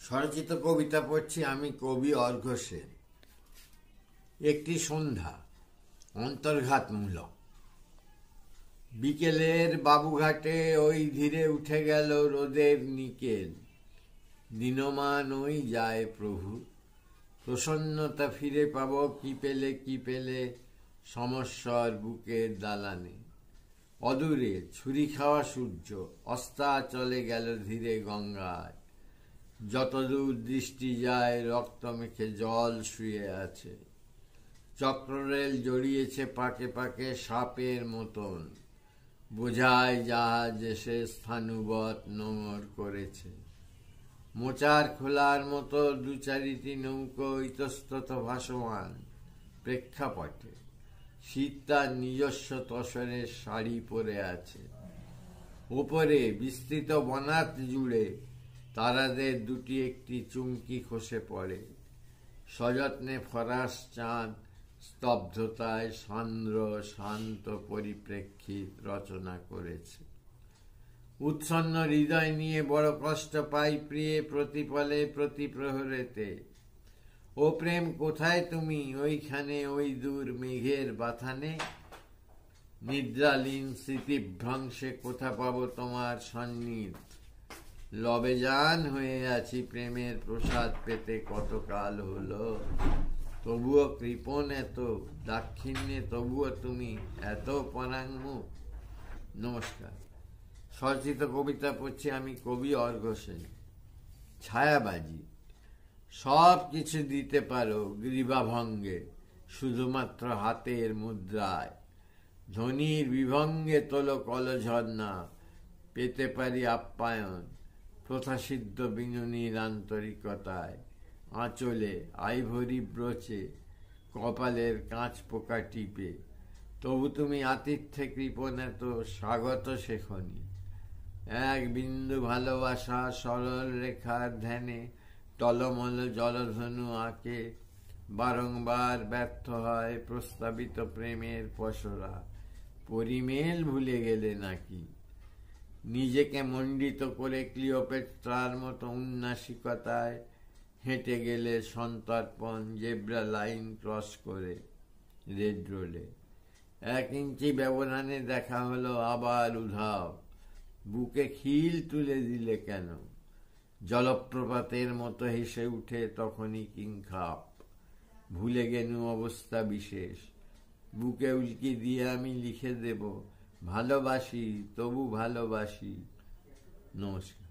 স্বরচিত কবিতা পড়ছি আমি, কবি অর্ঘ্য সেন। একটি সন্ধ্যা, অন্তর্ঘাতমূলক। বিকেলের বাবুঘাটে ওই ধীরে উঠে গেল রোদের নিকেল। দিনমান ওই যায় প্রভু, প্রসন্নতা ফিরে পাব কি পেলে কি পেলে সমস্বর বুকের দালানে। অদূরে ছুরি খাওয়া সূর্য অস্তা চলে গেল ধীরে গঙ্গায়। যতদূর দৃষ্টি যায় রক্ত মেখে জল শুয়ে আছে। চক্ররেল জড়িয়েছে পাকে পাকে সাপের মতন। বোঝায় জাহাজ এসে স্থানুবৎ নোঙর করেছে। মোচার খোলার মতো দু চারিটি নৌকো ইতস্তত ভাসমান প্রেক্ষাপটে। শীত তার নিজস্ব তসরের শাড়ি পরে আছে। ওপরে বিস্তৃত বনাত জুড়ে তারাদের দুটি একটি চুমকি খসে পড়ে। সযত্নে ফরাস চাঁদ স্তব্ধতায় সান্দ্র শান্ত পরিপ্রেক্ষিত রচনা করেছে। উৎসন্ন হৃদয় নিয়ে বড় কষ্ট পাই প্রিয়ে প্রতিপলে প্রতি প্রহরেতে। ও প্রেম কোথায় তুমি, ওইখানে ওই দূর মেঘের বাথানে। নিদ্রালীন স্মৃতিভ্রংশে কোথা পাবো তোমার সন্নিধ। লবেজান হয়ে আছি প্রেমের প্রসাদ পেতে কতকাল হলো। তবুও কৃপণ এত দাক্ষিণ্যে, তবুও তুমি এত পরাঙ্গমুখ। নমস্কার। স্বরচিত কবিতা পড়ছি আমি, কবি অর্ঘ্য সেন। ছায়াবাজি। সব কিছু দিতে পারো গ্রীবাভঙ্গে, শুধুমাত্র হাতের মুদ্রায়। ধনির বিভঙ্গে তোলো কলঝর্ণা, পেতে পারি আপ্যায়ন প্রথাসিদ্ধ বিনুনির আন্তরিকতায়। আঁচলে আইভরি ব্রোচে, কপালের কাঁচ পোকা টিপে, তবু তুমি আতিথ্যে কৃপণ এত স্বাগত শেখনি। এক বিন্দু ভালোবাসা সরল রেখার ধ্যানে টলমল জলধনু আঁকে। বারংবার ব্যর্থ হয় প্রস্তাবিত প্রেমের পসরা। পরিমেল ভুলে গেলে নাকি? নিজেকে মণ্ডিত করে ক্লিওপেট্রার মতো উন্নাসিকতায় হেঁটে গেলে সন্তর্পণ জেব্রা লাইন ক্রস করে রেড রোডে। 1 ইঞ্চি ব্যবধানে দেখা হলো আবার উধাও। বুকে খিল তুলে দিলে কেন? জলপ্রপাতের মতো হেসে উঠে তখনই কিংখাপ। ভুলে গেনু অবস্থা বিশেষ। বুকে উল্কি দিয়ে আমি লিখে দেব, ভালোবাসি তবু ভালোবাসি। নমস্কার।